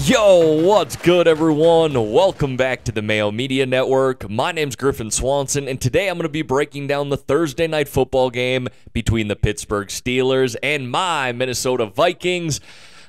Yo, what's good everyone? Welcome back to the Mayo Media Network. My name's Griffin Swanson, and today I'm going to be breaking down the Thursday night football game between the Pittsburgh Steelers and my Minnesota Vikings.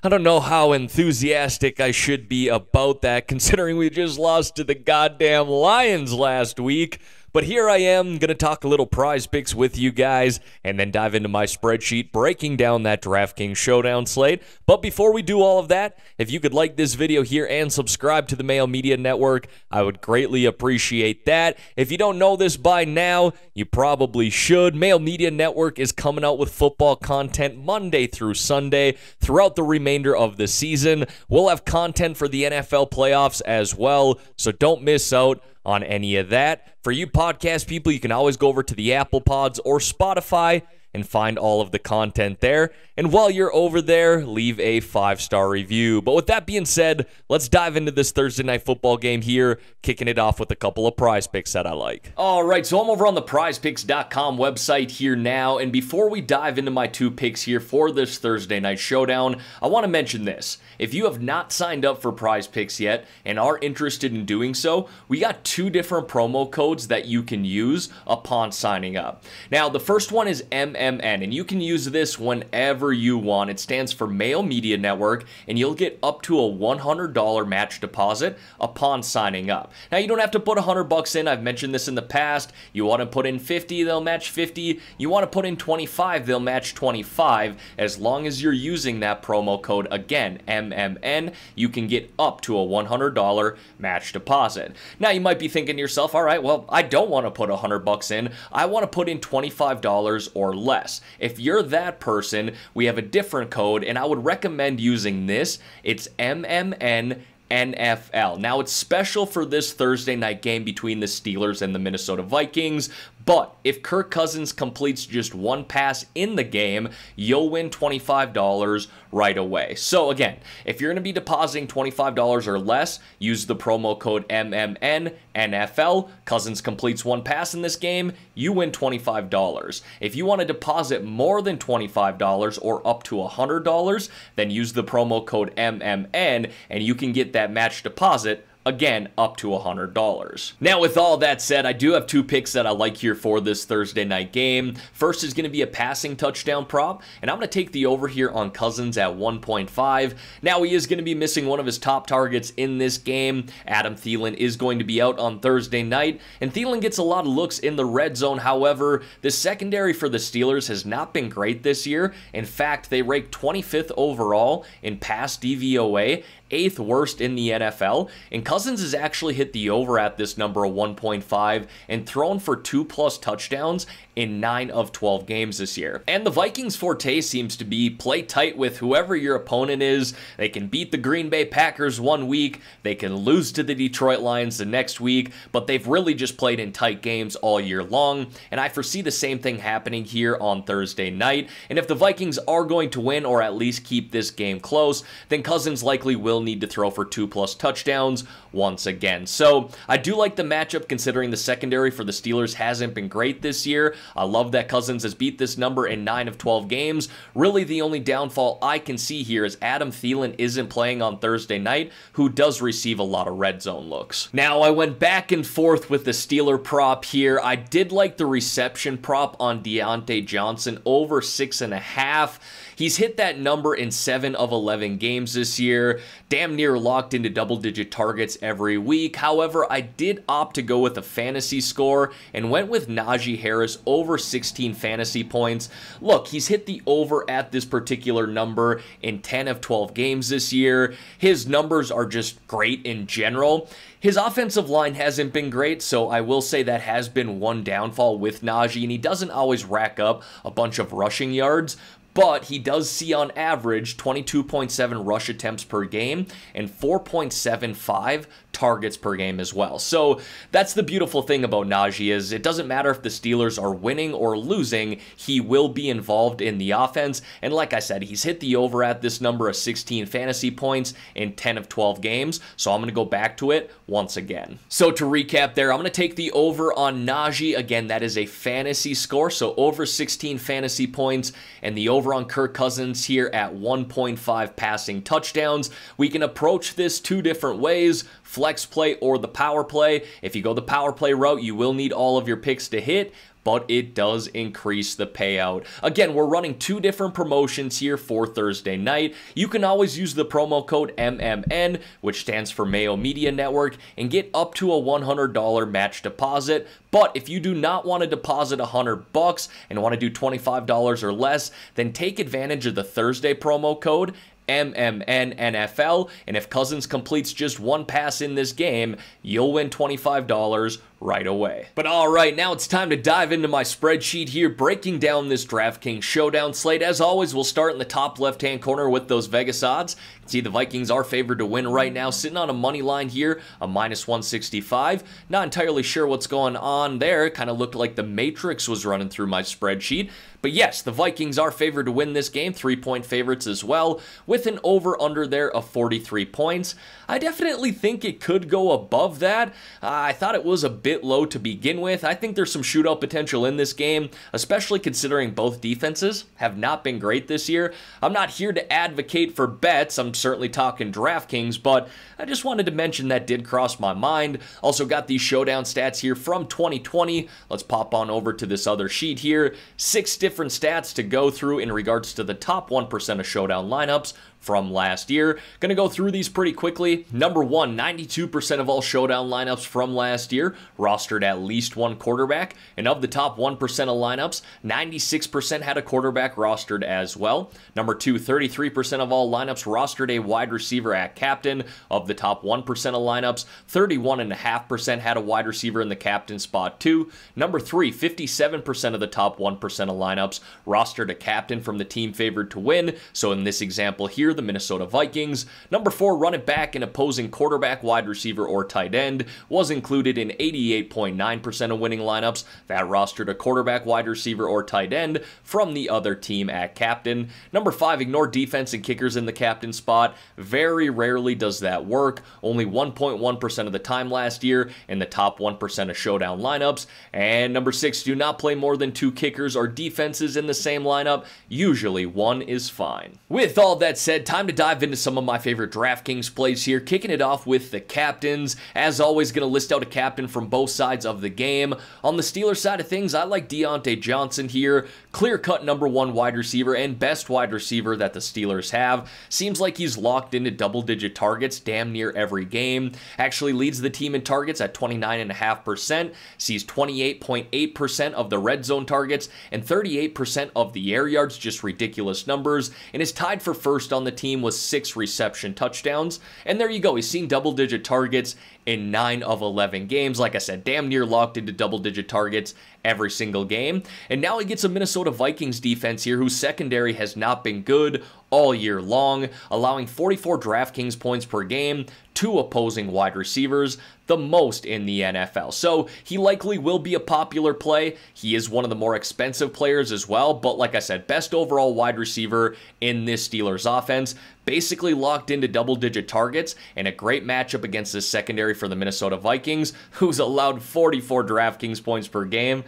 I don't know how enthusiastic I should be about that, considering we just lost to the goddamn Lions last week. But here I am, going to talk a little prize picks with you guys, and then dive into my spreadsheet, breaking down that DraftKings Showdown slate. But before we do all of that, if you could like this video here and subscribe to the Mayo Media Network, I would greatly appreciate that. If you don't know this by now, you probably should. Mayo Media Network is coming out with football content Monday through Sunday throughout the remainder of the season. We'll have content for the NFL playoffs as well, so don't miss out on any of that. For you podcast people, you can always go over to the Apple Pods or Spotify and find all of the content there. And while you're over there, leave a 5-star review. But with that being said, let's dive into this Thursday night football game here, kicking it off with a couple of prize picks that I like. All right, so I'm over on the PrizePicks.com website here now, and before we dive into my two picks here for this Thursday night showdown, I want to mention this. If you have not signed up for PrizePicks yet and are interested in doing so, we got two different promo codes that you can use upon signing up. Now, the first one is MNF, and you can use this whenever you want. It stands for Mayo Media Network, and you'll get up to a $100 match deposit upon signing up. Now, you don't have to put $100 in. I've mentioned this in the past. You want to put in 50, they'll match 50. You want to put in 25, they'll match 25. As long as you're using that promo code, again, MNF, you can get up to a $100 match deposit. Now, you might be thinking to yourself, all right, well, I don't want to put $100 in. I want to put in $25 or less. If you're that person, we have a different code, and I would recommend using this. It's MNF NFL. Now, it's special for this Thursday night game between the Steelers and the Minnesota Vikings, but if Kirk Cousins completes just one pass in the game, you'll win $25 right away. So again, if you're going to be depositing $25 or less, use the promo code MNF NFL. Cousins completes one pass in this game, you win $25. If you want to deposit more than $25 or up to $100, then use the promo code MNF, and you can get that match deposit, again, up to $100. Now, with all that said, I do have two picks that I like here for this Thursday night game. First is going to be a passing touchdown prop, and I'm going to take the over here on Cousins at 1.5. Now, he is going to be missing one of his top targets in this game. Adam Thielen is going to be out on Thursday night, and Thielen gets a lot of looks in the red zone. However, the secondary for the Steelers has not been great this year. In fact, they rank 25th overall in pass DVOA, 8th worst in the NFL, and Cousins has actually hit the over at this number of 1.5 and thrown for 2+ touchdowns in 9 of 12 games this year. And the Vikings' forte seems to be play tight with whoever your opponent is. They can beat the Green Bay Packers one week, they can lose to the Detroit Lions the next week, but they've really just played in tight games all year long, and I foresee the same thing happening here on Thursday night. And if the Vikings are going to win or at least keep this game close, then Cousins likely will need to throw for 2+ touchdowns once again. So I do like the matchup, considering the secondary for the Steelers hasn't been great this year. I love that Cousins has beat this number in 9 of 12 games. Really, the only downfall I can see here is Adam Thielen isn't playing on Thursday night, who does receive a lot of red zone looks. Now, I went back and forth with the Steeler prop here. I did like the reception prop on Deontay Johnson over 6.5. He's hit that number in 7 of 11 games this year, damn near locked into double-digit targets every week. However, I did opt to go with a fantasy score and went with Najee Harris over 16 fantasy points. Look, he's hit the over at this particular number in 10 of 12 games this year. His numbers are just great in general. His offensive line hasn't been great, so I will say that has been one downfall with Najee, and he doesn't always rack up a bunch of rushing yards, but he does see on average 22.7 rush attempts per game and 4.75 targets per game as well. So that's the beautiful thing about Najee, is it doesn't matter if the Steelers are winning or losing, he will be involved in the offense. And like I said, he's hit the over at this number of 16 fantasy points in 10 of 12 games. So I'm going to go back to it once again. So to recap there, I'm going to take the over on Najee. Again, that is a fantasy score, so over 16 fantasy points, and the over over on Kirk Cousins here at 1.5 passing touchdowns. We can approach this two different ways, flex play or the power play. If you go the power play route, you will need all of your picks to hit, but it does increase the payout. Again, we're running two different promotions here for Thursday night. You can always use the promo code MMN, which stands for Mayo Media Network, and get up to a $100 match deposit. But if you do not want to deposit $100 and want to do $25 or less, then take advantage of the Thursday promo code MMN NFL, and if Cousins completes just one pass in this game, you'll win $25 right away. But all right, now it's time to dive into my spreadsheet here, breaking down this DraftKings Showdown slate. As always, we'll start in the top left-hand corner with those Vegas odds. You can see the Vikings are favored to win right now, sitting on a money line here, a -165. Not entirely sure what's going on there. It kind of looked like the Matrix was running through my spreadsheet. But yes, the Vikings are favored to win this game, 3-point favorites as well, with an over-under there of 43 points. I definitely think it could go above that. I thought it was a bit low to begin with. I think there's some shootout potential in this game, especially considering both defenses have not been great this year. I'm not here to advocate for bets. I'm certainly talking DraftKings, but I just wanted to mention that did cross my mind. Also got these showdown stats here from 2020. Let's pop on over to this other sheet here. 6 different stats to go through in regards to the top 1% of showdown lineups from last year. Gonna go through these pretty quickly. Number 1, 92% of all showdown lineups from last year rostered at least one quarterback, and of the top 1% of lineups, 96% had a quarterback rostered as well. Number 2, 33% of all lineups rostered a wide receiver at captain. Of the top 1% of lineups, 31.5% had a wide receiver in the captain spot too. Number 3, 57% of the top 1% of lineups rostered a captain from the team favored to win. So in this example here, the Minnesota Vikings. Number 4, running back and opposing quarterback, wide receiver, or tight end was included in 88.9% of winning lineups that rostered a quarterback, wide receiver, or tight end from the other team at captain. Number 5, ignore defense and kickers in the captain spot. Very rarely does that work. Only 1.1% of the time last year in the top 1% of showdown lineups. And number 6, do not play more than 2 kickers or defenses in the same lineup. Usually 1 is fine. With all that said, time to dive into some of my favorite DraftKings plays here, kicking it off with the captains. As always, going to list out a captain from both sides of the game. On the Steelers side of things, I like Deontay Johnson here. Clear-cut number 1 wide receiver and best wide receiver that the Steelers have. Seems like he's locked into double-digit targets damn near every game. Actually leads the team in targets at 29.5%, sees 28.8% of the red zone targets and 38% of the air yards, just ridiculous numbers, and is tied for first on the team with 6 reception touchdowns. And there you go, he's seen double-digit targets in 9 of 11 games. Like I said, damn near locked into double-digit targets every single game. And now he gets a Minnesota Vikings defense here whose secondary has not been good all year long, allowing 44 DraftKings points per game to opposing wide receivers, the most in the NFL. So he likely will be a popular play. He is one of the more expensive players as well, but like I said, best overall wide receiver in this Steelers offense. Basically locked into double-digit targets and a great matchup against the secondary for the Minnesota Vikings, who's allowed 44 DraftKings points per game,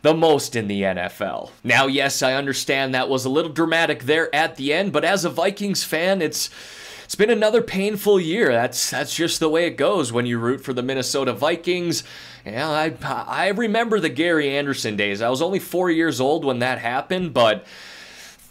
the most in the NFL. Now, yes, I understand that was a little dramatic there at the end, but as a Vikings fan, it's been another painful year. That's just the way it goes when you root for the Minnesota Vikings. Yeah, I remember the Gary Anderson days. I was only 4 years old when that happened, but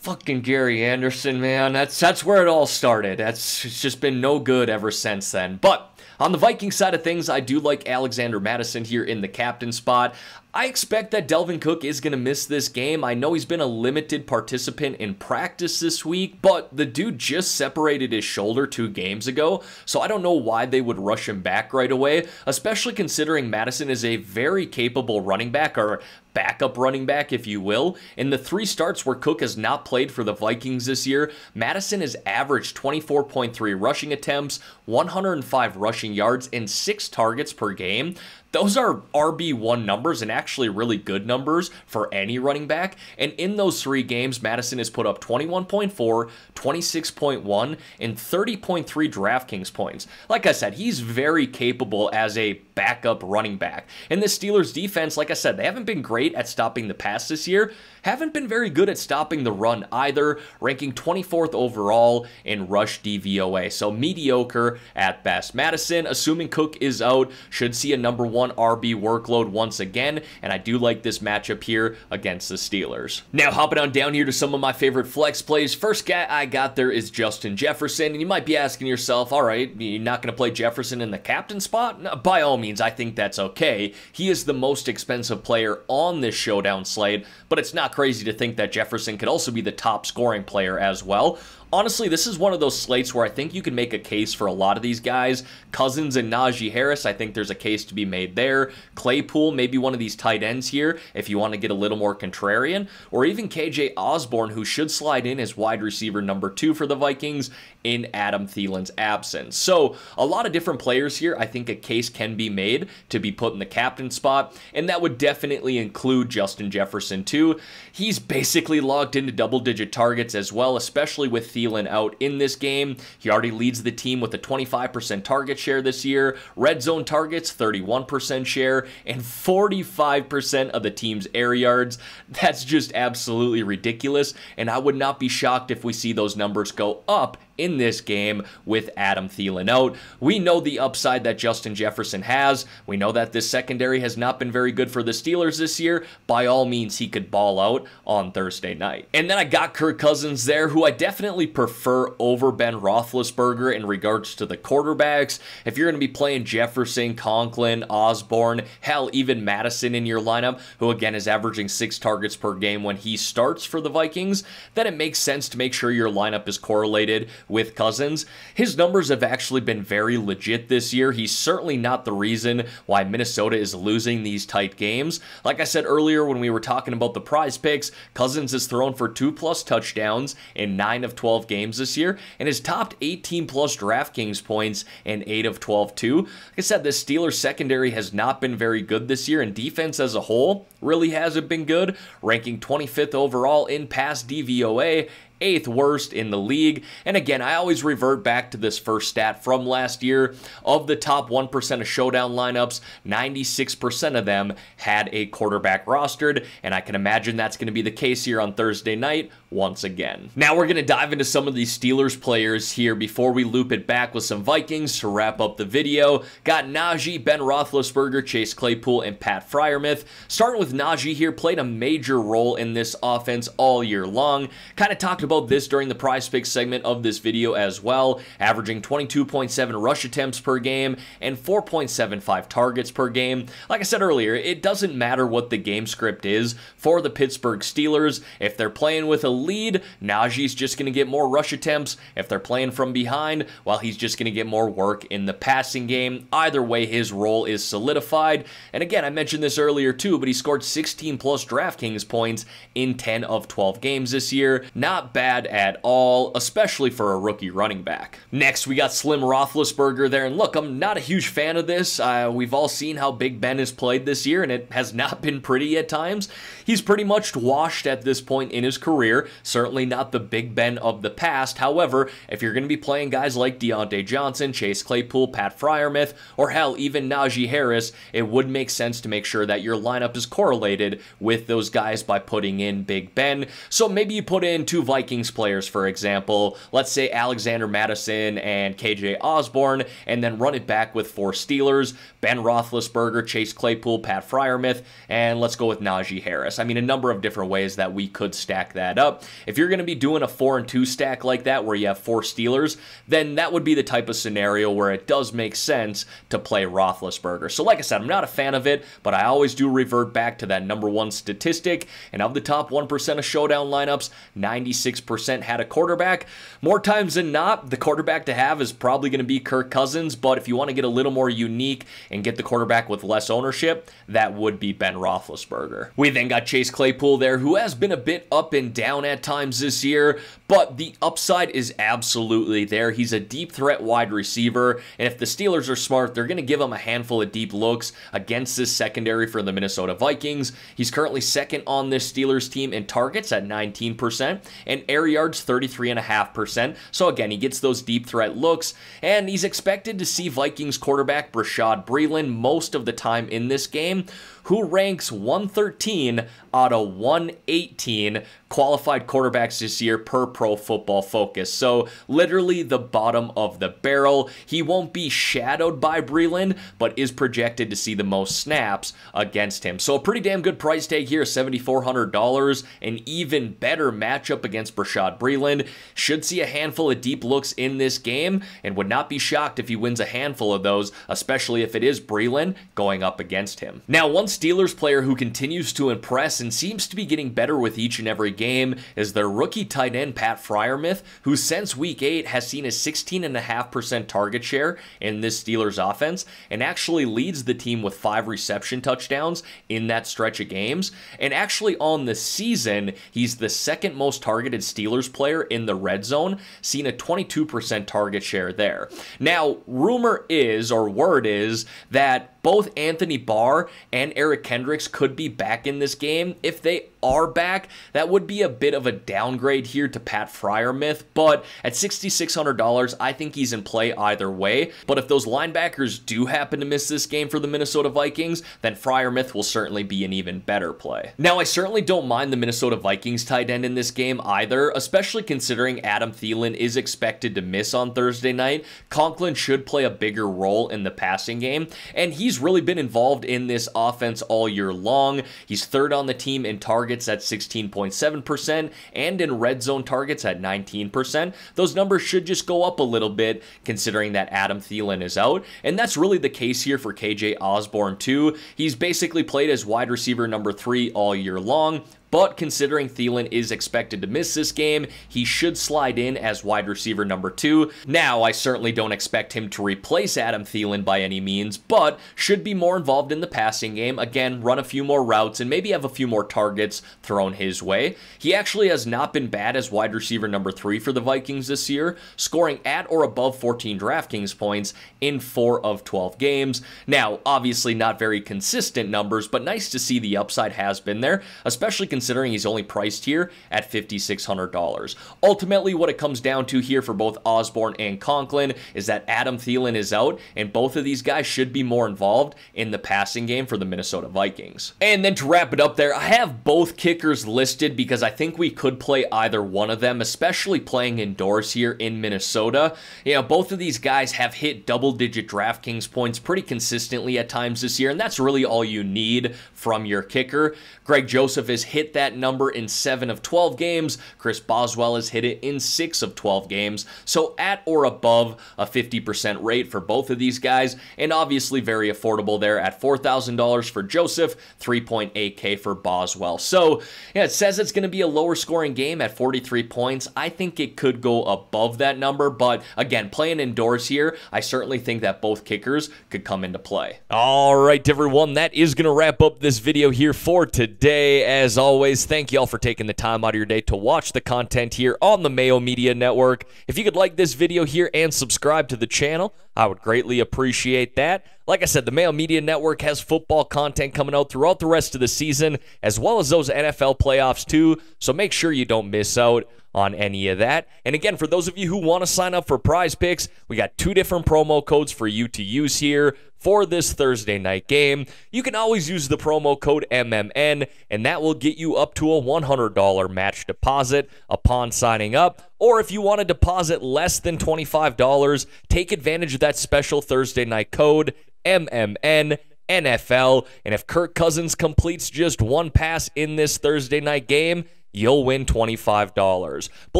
fucking Gary Anderson, man, that's where it all started. It's just been no good ever since then. But on the Vikings side of things, I do like Alexander Mattison here in the captain spot. I expect that Dalvin Cook is going to miss this game. I know he's been a limited participant in practice this week, but the dude just separated his shoulder 2 games ago, so I don't know why they would rush him back right away, especially considering Mattison is a very capable running back, or backup running back, if you will. In the 3 starts where Cook has not played for the Vikings this year, Mattison has averaged 24.3 rushing attempts, 105 rushing yards, and 6 targets per game. those are RB1 numbers and actually really good numbers for any running back. And in those 3 games, Madison has put up 21.4, 26.1, and 30.3 DraftKings points. Like I said, he's very capable as a backup running back. And the Steelers defense, like I said, they haven't been great at stopping the pass this year, haven't been very good at stopping the run either, ranking 24th overall in rush DVOA. So mediocre at best. Madison, assuming Cook is out, should see a number 1 RB workload once again, and I do like this matchup here against the Steelers. Now, hopping on down here to some of my favorite flex plays. First guy I got there is Justin Jefferson, and you might be asking yourself, all right, you're not going to play Jefferson in the captain spot? No, by all means, I think that's okay. He is the most expensive player on this showdown slate, but it's not crazy to think that Jefferson could also be the top scoring player as well. Honestly, this is one of those slates where I think you can make a case for a lot of these guys. Cousins and Najee Harris, I think there's a case to be made there. Claypool, maybe one of these tight ends here if you want to get a little more contrarian. Or even KJ Osborne, who should slide in as wide receiver number 2 for the Vikings in Adam Thielen's absence. So, a lot of different players here. I think a case can be made to be put in the captain spot, and that would definitely include Justin Jefferson too. He's basically logged into double-digit targets as well, especially with Thielen out in this game. He already leads the team with a 25% target share this year, red zone targets 31% share, and 45% of the team's air yards. That's just absolutely ridiculous, and I would not be shocked if we see those numbers go up in this game with Adam Thielen out. We know the upside that Justin Jefferson has. We know that this secondary has not been very good for the Steelers this year. By all means, he could ball out on Thursday night. And then I got Kirk Cousins there, who I definitely prefer over Ben Roethlisberger in regards to the quarterbacks. If you're going to be playing Jefferson, Conklin, Osborne, hell, even Madison in your lineup, who again is averaging 6 targets per game when he starts for the Vikings, then it makes sense to make sure your lineup is correlated with Cousins. His numbers have actually been very legit this year. He's certainly not the reason why Minnesota is losing these tight games. Like I said earlier when we were talking about the prize picks, Cousins has thrown for 2+ touchdowns in 9 of 12 games this year and has topped 18+ DraftKings points in 8 of 12 too. Like I said, the Steelers secondary has not been very good this year, and defense as a whole really hasn't been good, ranking 25th overall in pass DVOA, 8th worst in the league. And again, I always revert back to this first stat from last year. Of the top 1% of showdown lineups, 96% of them had a quarterback rostered, and I can imagine that's going to be the case here on Thursday night once again. Now we're going to dive into some of these Steelers players here before we loop it back with some Vikings to wrap up the video. Got Najee, Ben Roethlisberger, Chase Claypool, and Pat Freiermuth. Starting with Najee here, played a major role in this offense all year long. Kind of talked about this during the PrizePicks segment of this video as well, averaging 22.7 rush attempts per game and 4.75 targets per game. Like I said earlier, it doesn't matter what the game script is for the Pittsburgh Steelers. If they're playing with a lead, Najee's just going to get more rush attempts. If they're playing from behind, well, he's just going to get more work in the passing game. Either way, his role is solidified. And again, I mentioned this earlier too, but he scored 16+ DraftKings points in 10 of 12 games this year. Not bad at all, especially for a rookie running back. Next, we got Slim Roethlisberger there, and look, I'm not a huge fan of this. We've all seen how Big Ben has played this year, and it has not been pretty at times. He's pretty much washed at this point in his career, certainly not the Big Ben of the past. However, if you're going to be playing guys like Deontay Johnson, Chase Claypool, Pat Freiermuth, or hell, even Najee Harris, it would make sense to make sure that your lineup is correlated with those guys by putting in Big Ben. So maybe you put in 2 Vikings players, for example, let's say Alexander Mattison and KJ Osborne, and then run it back with 4 Steelers, Ben Roethlisberger, Chase Claypool, Pat Freiermuth, and let's go with Najee Harris. I mean, a number of different ways that we could stack that up. If you're going to be doing a 4-2 stack like that where you have 4 Steelers, then that would be the type of scenario where it does make sense to play Roethlisberger. So like I said, I'm not a fan of it, but I always do revert back to that number 1 statistic, and of the top 1% of showdown lineups, 96% 56% had a quarterback. More times than not, the quarterback to have is probably going to be Kirk Cousins, but if you want to get a little more unique and get the quarterback with less ownership, that would be Ben Roethlisberger. We then got Chase Claypool there, who has been a bit up and down at times this year, but the upside is absolutely there. He's a deep threat wide receiver, and if the Steelers are smart, they're going to give him a handful of deep looks against this secondary for the Minnesota Vikings. He's currently second on this Steelers team in targets at 19% and air yards 33.5%. So again, he gets those deep threat looks, and he's expected to see Vikings quarterback Bashaud Breeland most of the time in this game, who ranks 113 out of 118 qualified quarterbacks this year per Pro Football Focus. So literally the bottom of the barrel. He won't be shadowed by Breeland, but is projected to see the most snaps against him. So a pretty damn good price tag here, $7,400. An even better matchup against Bashaud Breeland. Should see a handful of deep looks in this game, and would not be shocked if he wins a handful of those, especially if it is Breeland going up against him. Now, one Steelers player who continues to impress and seems to be getting better with each and every game is their rookie tight end Pat Freiermuth, who since week 8 has seen a 16.5% target share in this Steelers offense and actually leads the team with 5 reception touchdowns in that stretch of games. And actually on the season, he's the second most targeted Steelers player in the red zone, seeing a 22% target share there. Now, rumor is, or word is, that both Anthony Barr and Eric Kendricks could be back in this game. If they are back, that would be a bit of a downgrade here to Pat Freiermuth, but at $6,600, I think he's in play either way. But if those linebackers do happen to miss this game for the Minnesota Vikings, then Freiermuth will certainly be an even better play. Now, I certainly don't mind the Minnesota Vikings tight end in this game either, especially considering Adam Thielen is expected to miss on Thursday night. Conklin should play a bigger role in the passing game, and he's really been involved in this offense all year long. He's third on the team in targets at 16.7% and in red zone targets at 19%. Those numbers should just go up a little bit considering that Adam Thielen is out, and that's really the case here for KJ Osborne too. He's basically played as wide receiver number 3 all year long. But considering Thielen is expected to miss this game, he should slide in as wide receiver number 2. Now, I certainly don't expect him to replace Adam Thielen by any means, but should be more involved in the passing game. Again, run a few more routes and maybe have a few more targets thrown his way. He actually has not been bad as wide receiver number 3 for the Vikings this year, scoring at or above 14 DraftKings points in 4 of 12 games. Now, obviously not very consistent numbers, but nice to see the upside has been there, especially considering he's only priced here at $5,600. Ultimately, what it comes down to here for both Osborne and Conklin is that Adam Thielen is out, and both of these guys should be more involved in the passing game for the Minnesota Vikings. And then to wrap it up there, I have both kickers listed because I think we could play either one of them, especially playing indoors here in Minnesota. You know, both of these guys have hit double-digit DraftKings points pretty consistently at times this year, and that's really all you need from your kicker. Greg Joseph has hit that number in 7 of 12 games. Chris Boswell has hit it in 6 of 12 games. So at or above a 50% rate for both of these guys, and obviously very affordable there at $4,000 for Joseph, $3.8K for Boswell. So yeah, it says it's going to be a lower scoring game at 43 points. I think it could go above that number, but again, playing indoors here, I certainly think that both kickers could come into play. All right, everyone, that is going to wrap up this video here for today. As always, thank you all for taking the time out of your day to watch the content here on the Mayo Media Network. If you could like this video here and subscribe to the channel, I would greatly appreciate that. Like I said, the Mayo Media Network has football content coming out throughout the rest of the season, as well as those NFL playoffs too, so make sure you don't miss out on any of that. And again, for those of you who want to sign up for PrizePicks, we got 2 different promo codes for you to use here for this Thursday night game. You can always use the promo code MMN, and that will get you up to a $100 match deposit upon signing up. Or if you want to deposit less than $25, take advantage of that special Thursday night code, MMN NFL. And if Kirk Cousins completes just 1 pass in this Thursday night game, you'll win $25. But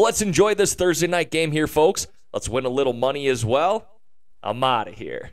let's enjoy this Thursday night game here, folks. Let's win a little money as well. I'm out of here.